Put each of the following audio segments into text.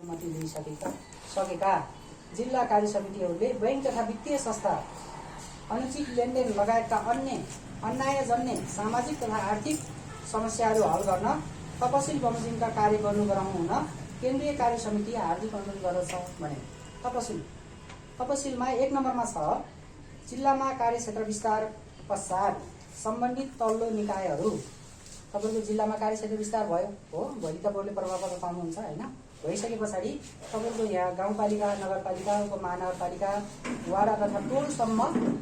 अनुमति लिइसकेका जिल्ला कार्य समितिहरूले बैंक तथा वित्तीय संस्था अनुचित लेनदेन लगायतका अन्य अन्यायजन्य सामाजिक तथा आर्थिक समस्याहरू हल गर्न तपसिल बमोजिमका कार्य गर्नु गराउनु हुन केन्द्रीय कार्य समिति हार्दिक अनुरोध गर्दछ भने तपसिलमा 1 नम्बरमा छ जिल्लामा कार्यक्षेत्र विस्तार पश्चात सम्बन्धित तल्लो निकायहरू तपाईको जिल्लामा कार्यक्षेत्र विस्तार भयो हो भोलि तपाईहरुले प्रभावबाट पाउनुहुन्छ हैन भइसके पछाडि तपाईको यहाँ गाउँपालिका नगरपालिका उपमहानगरपालिका वडा तथा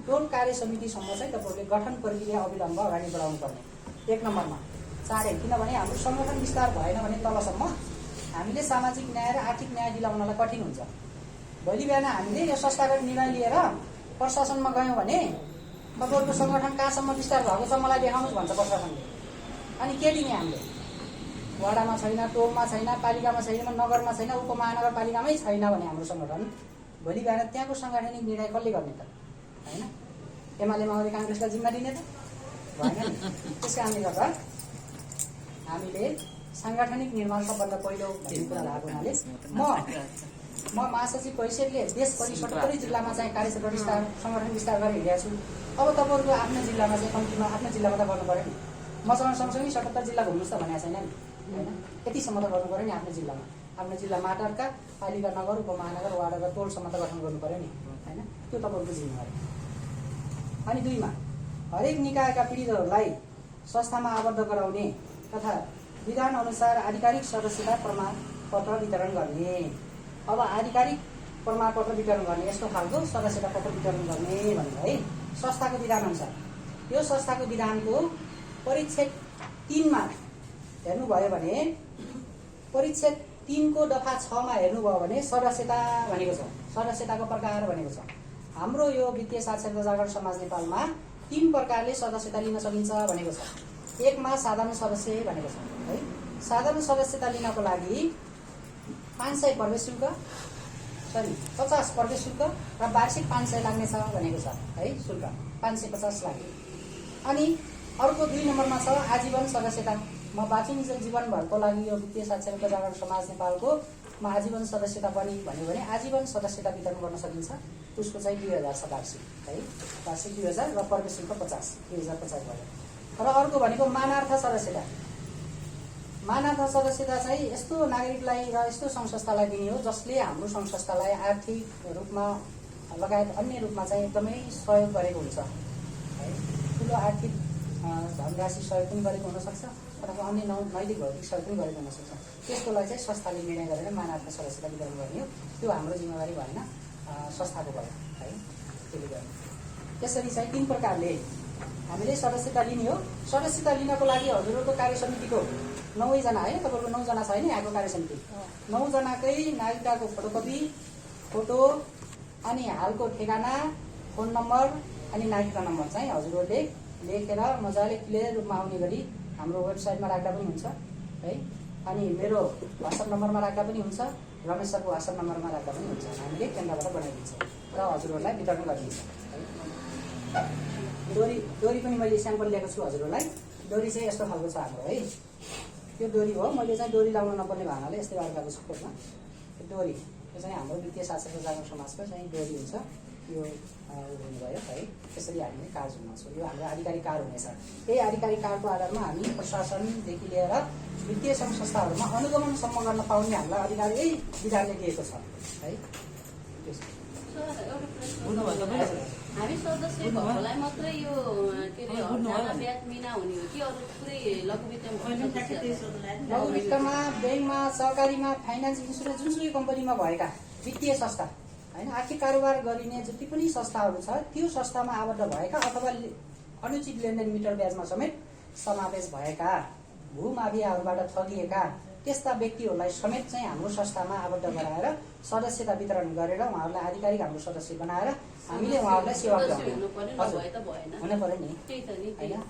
टोल कार्य समितिसम्म चाहिँ तपाईहरुले गठन प्रक्रिया अविलम्ब अगाडि बढाउनु पर्ने 1 नम्बरमा चाँडै किनभने हाम्रो संगठन विस्तार भएन भने तलसम्म हामीले सामाजिक न्याय र आर्थिक न्याय दिलाउनलाई कठिन हुन्छ भोलि बिहान हामीले यो संस्थागत निर्णय लिएर प्रशासनमा गयौं भने तपाईहरुको संगठन कहाँसम्म विस्तार भएको छ मलाई देखाउनुस् भन्छ प्रशासनले अनि के दिने हामीले वडामा छैन टोलमा छैन पालिकामा छैन नगरमा छैन उपमहानगरपालिकामै छैन भने हाम्रो संगठन भोलि बिहान त्यहाँको सांगठनिक निर्णय कसले गर्ने त हैन एमाले माओवादी कांग्रेसलाई जिम्मा दिने त भएन त्यसकारणले गर्दा हामीले सांगठनिक निर्माण सबभन्दा पहिलो भन्ने कुरा लागु हुनाले म महासचिव परिषदले देशभरि 77 जिल्लामा चाहिँ कार्यक्षेत्र विस्तार संगठन विस्तार गरेर हिँडेको छु अब तपाईहरुको आफ्नो जिल्लामा चाहिँ कम्तीमा आफ्नो जिल्लामा त गर्नु पर्यो नि मसँग सँगसँगै 77 जिल्ला घुम्नुस् त भनेको छैन नि हैन यतिसम्म त गर्नु पर्यो नि आफ्नो जिल्ला माटारका पालिका नगर उपमहानगर वार्ड र टोलसम्म त गठन गर्नु पर्यो नि हैन त्यो तपाईहरुको जिम्मेवारी अनि 2 मा हरेक निकायका पीडितहरूलाई संस्थामा आबद्ध गराउने तथा विधान अनुसार आधिकारिक सदस्यता प्रमाणपत्र वितरण गर्ने अब आधिकारिक प्रमाणपत्र वितरण गर्ने यस्तो खालको सदस्यता पत्र वितरण गर्ने भनेर है संस्थाको विधान अनुसार यो संस्थाको विधानको परिच्छेद 3 मा हेर्नुभयो भने परिच्छेद 3 को दफा 6 मा हेर्नुभयो भने सदस्यता भनेको छ सदस्यताको प्रकार भनेको छ हाम्रो यो वित्तीय साक्षरता जागरण समाज नेपालमा 3 प्रकारले सदस्यता लिन सकिन्छ भनेको छ 1 मा साधारण सदस्य भनेको छ है साधारण सदस्यता लिनको लागि 500 प्रवेश शुल्क 50 प्रवेश शुल्क र वार्षिक 500 लाग्ने छ भनेको छ है शुल्क 550 लाग्यो अनि अर्को 2 नम्बरमा छ आजीवन सदस्यता म बाँचिन्छ जीवनभरको लागि यो वित्तीय साक्षरता जागरण समाज नेपालको म आजीवन सदस्यता बनि भन्यो भने आजीवन सदस्यता वितरण गर्न सकिन्छ उसको चाहिँ 2000 छ वार्षिक है वार्षिक 2000 र प्रवेश शुल्क 50 2050 भयो र अर्को भनेको मानार्थ सदस्यता चाहिँ यस्तो नागरिकलाई र यस्तो संघ संस्थालाई दिने हो जसले हाम्रो संघ संस्थालाई आर्थिक रूपमा लगायत अन्य रूपमा चाहिँ एकदमै सहयोग गरेको हुन्छ है ठुलो आर्थिक धनराशि सहयोग पनि गरेको हुन सक्छ अथवा अन्य नैतिक भौतिक सहयोग पनि गरेको हुन सक्छ त्यसकोलाई चाहिँ संस्थाले निर्णय गरेर मानार्थ सदस्यता वितरण गर्ने हो त्यो हाम्रो जिम्मेवारी भएन संस्थाको भयो है त्यसले गर्नु त्यसरी चाहिँ 3 प्रकारले हामीले सदस्यता लिने हो सदस्यता लिनको लागि हजुरहरूको कार्य समितिको 9 जना है तपाईको 9 जना छ हैन यहाँको कार्य समिति 9 जनाकै नागरिकताको फोटोकपी फोटो अनि हालको ठेगाना फोन नम्बर अनि नागरिकता नम्बर चाहिँ हजुरहरूले लेखेर मजाले क्लियर रूपमा आउने गरी हाम्रो वेबसाइटमा राख्दा पनि हुन्छ है अनि मेरो व्हाट्सएप नम्बरमा राख्दा पनि हुन्छ रमेश सरको व्हाट्सएप नम्बरमा राख्दा पनि हुन्छ हामीले केन्द्रबाट बनाइदिन्छ र हजुरहरूलाई वितरण गरिदिन्छ डोरी पनि मैले स्याम्पल ल्याएको छु हजुरहरूलाई डोरी चाहिँ यस्तो खालको छ हाम्रो है त्यो डोरी हो मैले चाहिँ डोरी लाउन नपर्ने भावनाले यस्तै गरेको छु कोटमा डोरी यो चाहिँ हाम्रो वित्तीय साक्षरता जागरण समाजको चाहिँ डोरी हुन्छ यो हुनुभयो है त्यसरी हामीले कार्ड हुन्छौँ यो हाम्रो आधिकारिक कार्ड हुनेछ यही आधिकारिक कार्डको आधारमा हामी प्रशासनदेखि लिएर वित्तीय संघ संस्थाहरूमा अनुगमनसम्म गर्न पाउने हामीलाई अधिकार यही विधानले दिएको छ है हामी सदस्य भएकोलाई मात्रै यो के अरे ब्याज मिना हुने हो कि अरू पुरै लघु वित्तमा बैंकमा सहकारीमा फाइनान्स इन्सुरेन्स जुनसुकै कम्पनीमा भएका वित्तीय संस्था हैन आर्थिक कारोबार गरिने जति पनि संस्थाहरू छ त्यो संस्थामा आबद्ध भएका अथवा अनुचित लेनदेन मिटर ब्याजमा समेत समावेश भएका भूमाफियाहरूबाट ठगिएका त्यस्ता व्यक्तिहरूलाई समेत चाहिँ हाम्रो संस्थामा आबद्ध गराएर सदस्यता वितरण गरेर उहाँहरूलाई आधिकारिक हाम्रो सदस्य बनाएर हामीले उहाँहरूलाई सेवा हुन पर्यो नि हैन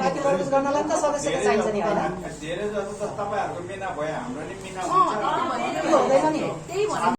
माथि प्रवेश गर्नलाई त सदस्यता चाहिन्छ नि हैन धेरै जस्तो त तपाईहरुको मिना भयो हाम्रो नि मिना हुन्छ